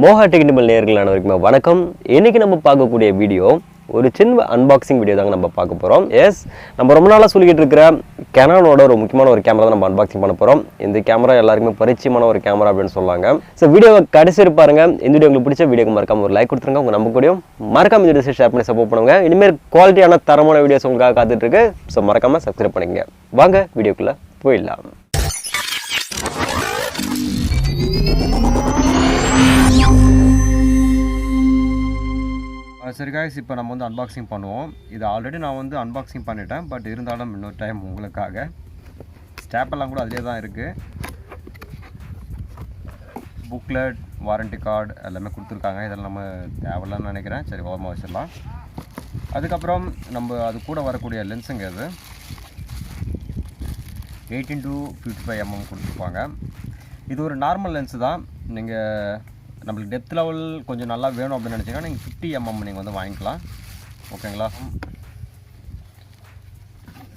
Mohatechintamil நேயர்கள் அனைவருக்குமே வணக்கம். இன்னைக்கு நம்ம பார்க்கக்கூடிய வீடியோ ஒரு சின்ன அன்பாக்சிங் வீடியோ தாங்க நம்ம பார்க்க போறோம். எஸ், நம்ம ரொம்ப நாளா சொல்லிட்டு இருக்கிற Canonோட ஒரு முக்கியமான ஒரு கேமரா தான் நம்ம அன்பாக்சிங் பண்ண போறோம். இந்த கேமரா எல்லாருக்குமே பரிச்சயமான ஒரு கேமரா அப்படின்னு சொல்றாங்க. சோ வீடியோவை கடைசி பாருங்க. இந்த வீடியோ உங்களுக்கு பிடிச்ச வீடியோக்கு மறக்காம ஒரு லைக் கொடுத்துருங்க. உங்க நம்ம கூடயும் மறக்காம இந்த வீடியோ ஷேர் பண்ணி சப்போர்ட் பண்ணுங்க. இனிமேல் குவாலிட்டியான தரமான வீடியோஸ் உங்களுக்காக காத்துட்டு இருக்கு. சோ மறக்காம சப்ஸ்கிரைப் பண்ணிக்கங்க. வாங்க வீடியோக்குள்ள போயிடலாம். சரி guys, இப்போ நம்ம வந்து அன்பாக்சிங் பண்ணுவோம். இது ஆல்ரெடி நான் வந்து அன்பாக்சிங் பண்ணிட்டேன், பட் இருந்தாலும் இன்னொரு டைம் உங்களுக்காக. ஸ்டாப்பெல்லாம் கூட அதிலே தான் இருக்குது. புக்லெட், வாரண்டி கார்டு எல்லாமே கொடுத்துருக்காங்க. இதெல்லாம் நம்ம தேவையில்லன்னு நினைக்கிறேன். சரி, ஓரமாக வச்சிடலாம். அதுக்கப்புறம் நம்ம அது கூட வரக்கூடிய லென்ஸுங்க இது 18-55 கொடுத்துருப்பாங்க. இது ஒரு நார்மல் லென்ஸு தான். நீங்கள் நம்மளுக்கு டெப்த் லெவல் கொஞ்சம் நல்லா வேணும் அப்படின்னு நினச்சிங்கன்னா நீங்கள் 50mm நீங்கள் வந்து வாங்கிக்கலாம். ஓகேங்களா?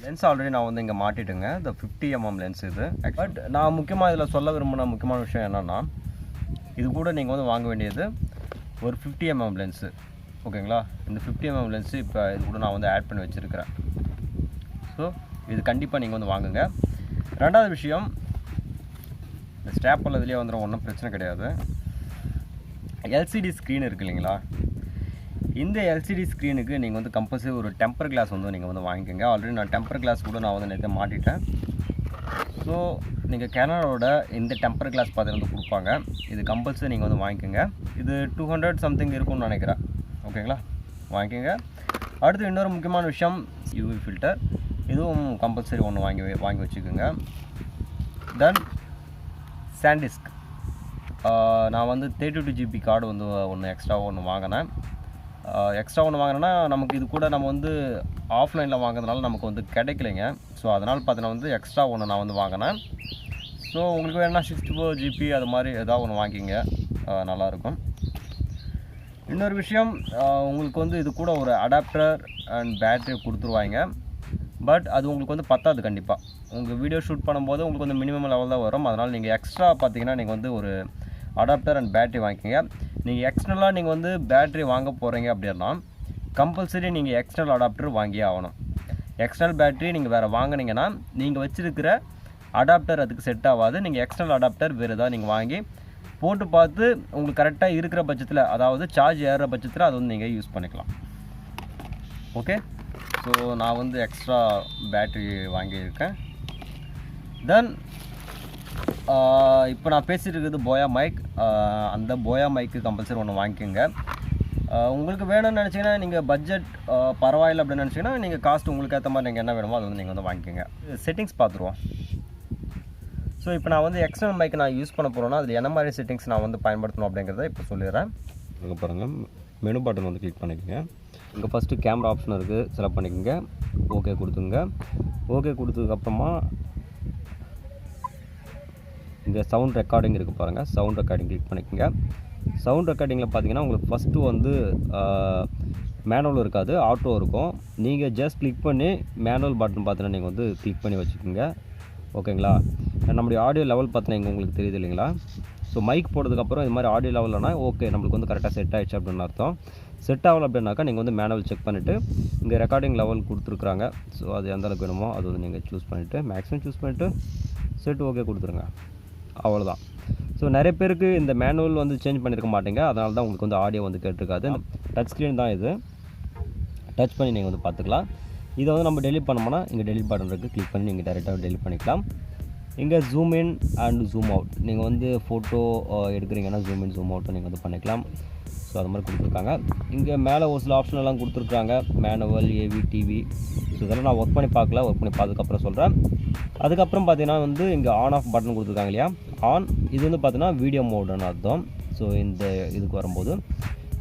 லென்ஸ் ஆல்ரெடி நான் வந்து இங்கே மாட்டிட்டுங்க. இந்த 50mm லென்ஸ் இது. பட் நான் முக்கியமாக இதில் சொல்ல விரும்பின முக்கியமான விஷயம் என்னென்னா, இது கூட நீங்கள் வந்து வாங்க வேண்டியது ஒரு 50mm லென்ஸு. ஓகேங்களா? இந்த 50mm லென்ஸு இப்போ இது கூட நான் வந்து ஆட் பண்ணி வச்சுருக்கிறேன். ஸோ இது கண்டிப்பாக நீங்கள் வந்து வாங்குங்க. ரெண்டாவது விஷயம், இந்த ஸ்டாப் உள்ளதுலேயே வந்துடும், ஒன்றும் பிரச்சனை கிடையாது. எல்சிடி ஸ்க்ரீன் இருக்குது இல்லைங்களா? இந்த எல்சிடி ஸ்க்ரீனுக்கு நீங்கள் வந்து கம்பல்சரி ஒரு டெம்பர் கிளாஸ் வந்து நீங்கள் வந்து வாங்கிக்கோங்க. ஆல்ரெடி நான் டெம்பர் கிளாஸ் கூட நான் வந்து நேற்று மாட்டிட்டேன். ஸோ நீங்கள் கேனனோட இந்த டெம்பர் கிளாஸ் பார்த்து வந்து கொடுப்பாங்க. இது கம்பல்சரி நீங்கள் வந்து வாங்கிக்கோங்க. இது 200 சம்திங் இருக்கும்னு நினைக்கிறேன். ஓகேங்களா? வாங்கிக்கோங்க. அடுத்து இன்னொரு முக்கியமான விஷயம், யூவி ஃபில்டர். இதுவும் கம்பல்சரி ஒன்று வாங்கி வச்சுக்கோங்க. தென் சாண்டிஸ்க். நான் வந்து 32 GB கார்டு வந்து ஒன்று எக்ஸ்ட்ரா வாங்கினேன். வாங்கினேன்னா நமக்கு இது கூட நம்ம வந்து ஆஃப்லைனில் வாங்குறதுனால நமக்கு வந்து கிடைக்கலைங்க. ஸோ அதனால் பார்த்தீங்கன்னா வந்து எக்ஸ்ட்ரா ஒன்று நான் வந்து வாங்கினேன். ஸோ உங்களுக்கு வேணுன்னா 64 GB அது மாதிரி ஏதாவது ஒன்று வாங்கிங்க, நல்லாயிருக்கும். இன்னொரு விஷயம், உங்களுக்கு வந்து இது கூட ஒரு அடாப்டர் அண்ட் பேட்ரி கொடுத்துருவாங்க. பட் அது உங்களுக்கு வந்து பத்தாது. கண்டிப்பாக உங்கள் வீடியோ ஷூட் பண்ணும்போது உங்களுக்கு வந்து மினிமம் லெவல் தான் வரும். அதனால் நீங்கள் எக்ஸ்ட்ரா பார்த்தீங்கன்னா நீங்கள் வந்து ஒரு அடாப்டர் அண்ட் பேட்ரி வாங்கிக்கோங்க. நீங்கள் எக்ஸ்டர்னலாக நீங்கள் வந்து பேட்ரி வாங்க போகிறீங்க அப்படின்னா கம்பல்சரி நீங்கள் எக்ஸ்டர்னல் அடாப்டர் வாங்கியே ஆகணும். எக்ஸ்டர்னல் பேட்ரி நீங்கள் வேறு வாங்கினீங்கன்னா நீங்கள் வச்சுருக்கிற அடாப்டர் அதுக்கு செட் ஆகாது. நீங்கள் எக்ஸ்டர்னல் அடாப்டர் வேறு ஏதாவது நீங்கள் வாங்கி போட்டு பார்த்து உங்களுக்கு கரெக்டாக இருக்கிற பட்சத்தில், அதாவது சார்ஜ் ஏறுற பட்சத்தில் அது வந்து நீங்கள் யூஸ் பண்ணிக்கலாம். ஓகே? ஸோ நான் வந்து எக்ஸ்ட்ரா பேட்ரி வாங்கியிருக்கேன். தென் இப்போ நான் பேசிகிட்டு இருக்கிறது போயா மைக். அந்த போயா மைக்கு கம்பல்சரி ஒன்று வாங்கிக்கோங்க. உங்களுக்கு வேணும்னு நினச்சிங்கன்னா, நீங்கள் பட்ஜெட் பரவாயில்லை அப்படின்னு நினச்சிங்கன்னா நீங்கள் காஸ்ட் உங்களுக்கு ஏற்ற மாதிரி நீங்கள் என்ன வேணுமோ அது வந்து நீங்கள் வந்து வாங்கிக்கோங்க. செட்டிங்ஸ் பார்த்துருவோம். ஸோ இப்போ நான் வந்து எக்ஸ்டர்னல் மைக் நான் யூஸ் பண்ண போகிறேன்னா அதில் என்ன மாதிரி செட்டிங்ஸ் நான் வந்து பயன்படுத்தணும் அப்படிங்கிறத இப்போ சொல்லிடுறேன். இங்கே பாருங்கள், மெனு பட்டன் வந்து கிளிக் பண்ணிக்கோங்க. இங்கே ஃபஸ்ட்டு கேமரா ஆப்ஷன் இருக்குது, செலக்ட் பண்ணிக்கோங்க. ஓகே கொடுத்துங்க. ஓகே கொடுத்ததுக்கப்புறமா இங்கே சவுண்ட் ரெக்கார்டிங் இருக்குது பாருங்கள். சவுண்ட் ரெக்கார்டிங் கிளிக் பண்ணிக்கோங்க. சவுண்ட் ரெக்கார்டிங்கில் பார்த்தீங்கன்னா உங்களுக்கு ஃபஸ்ட்டு வந்து மேனுவல் இருக்காது, ஆட்டோ இருக்கும். நீங்கள் ஜஸ்ட் கிளிக் பண்ணி மேனுவல் பட்டன் பார்த்தீங்கன்னா நீங்கள் வந்து கிளிக் பண்ணி வச்சுக்கோங்க. ஓகேங்களா? நம்முடைய ஆடியோ லெவல் பார்த்தீங்கன்னா இங்கே உங்களுக்கு தெரியுது இல்லைங்களா? ஸோ மைக் போட்டதுக்கப்புறம் இது மாதிரி ஆடியோ லெவல்னா ஓகே நம்மளுக்கு வந்து கரெக்டாக செட் ஆகிடுச்சு அப்படின்னு அர்த்தம். செட் ஆகலை அப்படின்னாக்கா நீங்கள் வந்து மேனுவல் செக் பண்ணிவிட்டு இங்கே ரெக்கார்டிங் லெவல் கொடுத்துருக்குறாங்க. ஸோ அது எந்த அளவுக்கு வேணுமோ அது வந்து நீங்கள் சூஸ் பண்ணிவிட்டு மேக்ஸிமம் சூஸ் பண்ணிவிட்டு செட் ஓகே கொடுத்துருங்க. அவ்வளோதான். ஸோ நிறைய பேருக்கு இந்த மேனுவல் வந்து சேஞ்ச் பண்ணியிருக்க மாட்டீங்க, அதனால தான் உங்களுக்கு வந்து ஆடியோ வந்து கேட்டிருக்காது. டச் ஸ்க்ரீன் தான் இது. டச் பண்ணி நீங்கள் வந்து பார்த்துக்கலாம். இதை வந்து நம்ம டெலிட் பண்ணோம்னா இங்கே டெலிட் பட்டன் இருக்குது, கிளிக் பண்ணி நீங்கள் டேரெக்டாக டெலிட் பண்ணிக்கலாம். இங்கே zoom in and zoom out. நீங்கள் வந்து ஃபோட்டோ எடுக்கிறீங்கன்னா ஜூம் இன் ஜூம் அவுட்டும் நீங்கள் வந்து பண்ணிக்கலாம். ஸோ அது மாதிரி கொடுத்துருக்காங்க. இங்கே மேலே ஒரு சில ஆப்ஷன் எல்லாம் கொடுத்துருக்காங்க, மேனுவல், ஏவி, டிவி. ஸோ இதெல்லாம் நான் ஒர்க் பண்ணி பார்க்கல, ஒர்க் பண்ணி பார்த்ததுக்கப்புறம் சொல்கிறேன். அதுக்கப்புறம் பார்த்தீங்கன்னா வந்து இங்கே ஆன் ஆஃப் பட்டன் கொடுத்துருக்காங்க இல்லையா? ஆன், இது வந்து பார்த்தீங்கன்னா வீடியோ மோடுன்னு அர்த்தம். ஸோ இந்த இதுக்கு வரும்போது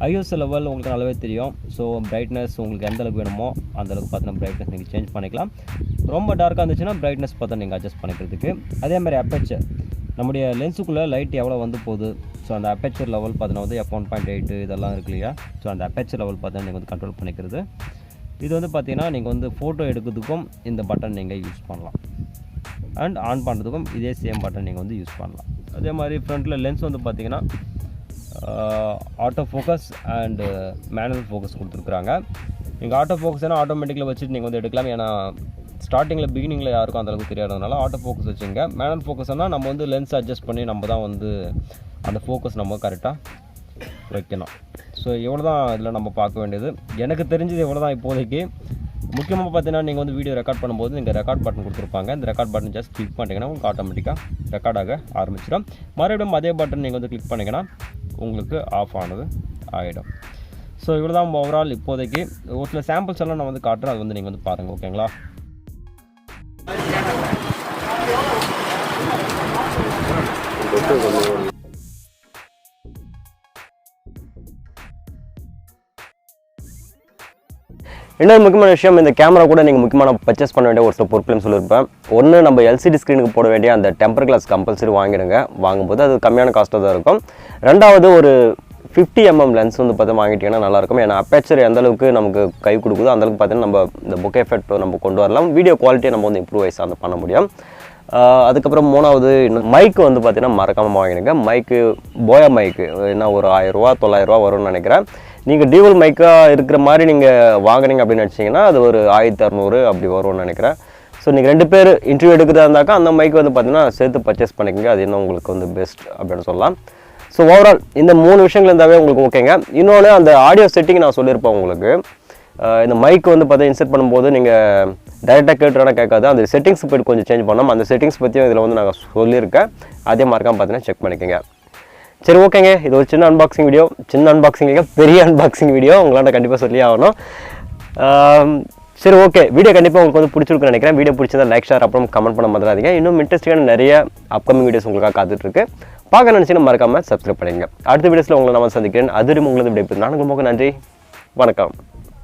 ஐஎஸ் லெவல் உங்களுக்கு நல்லாவே தெரியும். ஸோ பிரைட்னஸ் உங்களுக்கு எந்த அளவுக்கு வேணுமோ அந்தளவுக்கு பார்த்தீங்கன்னா பிரைட்னஸ் நீங்கள் சேஞ்ச் பண்ணிக்கலாம். ரொம்ப டார்க்காக இருந்துச்சுன்னா பிரைட்னஸ் பார்த்தா நீங்கள் அட்ஜஸ்ட் பண்ணிக்கிறதுக்கு. அதே மாதிரி அப்பேச்சர், நம்முடைய லென்ஸுக்குள்ளே லைட் எவ்வளோ வந்து போகுது. ஸோ அந்த அப்பேச்சர் லெவல் பார்த்தீங்கன்னா வந்து f1.8 இதெல்லாம் இருக்கு இல்லையா? ஸோ அந்த அப்பேச்சர் லெவல் பார்த்தீங்கன்னா நீங்கள் வந்து கண்ட்ரோல் பண்ணிக்கிறது. இது வந்து பார்த்தீங்கன்னா நீங்கள் வந்து ஃபோட்டோ எடுக்கிறதுக்கும் இந்த பட்டன் நீங்கள் யூஸ் பண்ணலாம். அண்ட் ஆன் பண்ணுறதுக்கும் இதே சேம் பட்டன் நீங்கள் வந்து யூஸ் பண்ணலாம். அதே மாதிரி ஃப்ரண்ட்டில் லென்ஸ் வந்து பார்த்திங்கன்னா auto focus and manual focus கொடுத்துருக்குறாங்க. நீங்கள் ஆட்டோ ஃபோக்கஸ்னால் ஆட்டோமேட்டிக்கில் வச்சுட்டு நீங்கள் வந்து எடுக்கலாம். ஏன்னா ஸ்டார்டிங்கில் பிகினிங்கில் யாருக்கும் அந்தளவுக்கு தெரியாததுனால ஆட்டோ ஃபோக்கஸ் வச்சுங்க. மேனுவல் ஃபோக்கஸ்னால் நம்ம வந்து லென்ஸ் அட்ஜஸ்ட் பண்ணி நம்ம தான் வந்து அந்த ஃபோக்கஸ் நம்ம கரெக்டாக வைக்கணும். ஸோ இவ்வளோ தான் இதில் நம்ம பார்க்க வேண்டியது. எனக்கு தெரிஞ்சது இவ்வளோ தான் இப்போதைக்கு. முக்கியமாக பார்த்தீங்கன்னா நீங்கள் வந்து வீடியோ ரெக்கார்ட் பண்ணும்போது நீங்கள் ரெக்கார்ட் பட்டன் கொடுத்துருப்பாங்க. இந்த ரெக்கார்ட் பட்டன் ஜஸ்ட் கிளிக் பண்ணிங்கன்னா உங்களுக்கு ஆட்டோமேட்டிக்காக ரெக்கார்ட் ஆக ஆரம்பிச்சிடும். மறுபடியும் அதே பட்டன் நீங்கள் வந்து கிளிக் பண்ணிங்கன்னா உங்களுக்கு ஆஃப் ஆனது ஆகிடும். ஸோ இவ்வளோ தான் ஓவரால் இப்போதைக்கு. ஒரு சில சாம்பிள்ஸ் எல்லாம் நான் வந்து காட்டுறேன், அது வந்து நீங்கள் வந்து பாருங்கள். ஓகேங்களா? இன்னொரு முக்கியமான விஷயம், இந்த கேமரா கூட நீங்கள் முக்கியமான பர்ச்சேஸ் பண்ண வேண்டிய ஒரு சில பொருட்களையும் சொல்லியிருப்பேன். ஒன்று, நம்ம எல்சிடி ஸ்க்ரீனுக்கு போட வேண்டிய அந்த டெம்பர் கிளாஸ் கம்பல்சரி வாங்கிடுங்க. வாங்கும்போது அது கம்மியான காஸ்ட்டாக தான் இருக்கும். ரெண்டாவது, ஒரு 50mm லென்ஸ் வந்து பார்த்தா வாங்கிட்டீங்கன்னா நல்லாயிருக்கும். ஏன்னா அப்பேச்சர் எந்த அளவுக்கு நமக்கு கை கொடுக்குதோ அந்தளவுக்கு பார்த்தீங்கன்னா நம்ம இந்த புக் எஃபெக்ட் நம்ம கொண்டு வரலாம். வீடியோ குவாலிட்டியை நம்ம வந்து இம்ப்ரூவைஸ் அந்த பண்ண முடியும். அதுக்கப்புறம் மூணாவது, இன்னும் மைக்கு வந்து பார்த்தீங்கன்னா மறக்காமல் வாங்கிடுங்க. மைக்கு போயா மைக்கு என்ன ஒரு 1000 ரூபா 900 ரூபா வரும்னு நினைக்கிறேன். நீங்கள் டியூவல் மைக்காக இருக்கிற மாதிரி நீங்கள் வாங்குனீங்க அப்படின்னு நினச்சிங்கன்னா அது ஒரு 1600 அப்படி வரும்னு நினைக்கிறேன். ஸோ நீங்கள் 2 பேர் இன்டர்வியூ எடுக்கிறதா இருந்தாக்கா அந்த மைக்கு வந்து பார்த்தீங்கன்னா சேர்த்து பர்ச்சேஸ் பண்ணிக்கோங்க. அது இன்னும் உங்களுக்கு வந்து பெஸ்ட் அப்படின்னு சொல்லலாம். ஸோ ஓவரால் இந்த 3 விஷயங்கள் இருந்தாவே உங்களுக்கு ஓகேங்க. இன்னொன்று, அந்த ஆடியோ செட்டிங் நான் சொல்லியிருப்பேன் உங்களுக்கு. இந்த மைக் வந்து பார்த்தா இன்செர்ட் பண்ணும்போது நீங்கள் டைரெக்டாக கேட்டுறனா கேட்காது. அந்த செட்டிங்ஸ் போய்ட்டு கொஞ்சம் சேஞ்ச் பண்ணோம். அந்த செட்டிங்ஸ் பற்றியும் இதில் வந்து நான் சொல்லியிருக்கேன். அதே மார்க்காக பார்த்தீங்கன்னா செக் பண்ணிக்கோங்க. சரி, ஓகேங்க. இது ஒரு சின்ன அன்பாக்சிங் வீடியோ. சின்ன அன்பாக்சிங் இல்லைங்க, பெரிய அன்பாக்சிங் வீடியோ. உங்களால் கண்டிப்பாக சொல்லி ஆகணும். சரி, ஓகே. வீடியோ கண்டிப்பாக உங்களுக்கு வந்து பிடிச்சிருக்குன்னு நினைக்கிறேன். வீடியோ பிடிச்சிருந்தா லைக், ஷேர், அப்புறம் கமெண்ட் பண்ண மறந்துடாதீங்க. இன்னும் இன்ட்ரெஸ்டிங்கான நிறைய அப்கமிங் வீடியோஸ் உங்களுக்காக காத்துட்ருக்கு. பார்க்க நினச்சிங்கன்னா மறக்காமல் சப்ஸ்கிரைப் பண்ணுங்க. அடுத்த வீடியோஸில் உங்களை நான் சந்திக்கிறேன். அதுவரை உங்களுக்கு விடைபெறுகிறேன். நான் உங்களுக்கு நன்றி. வணக்கம்.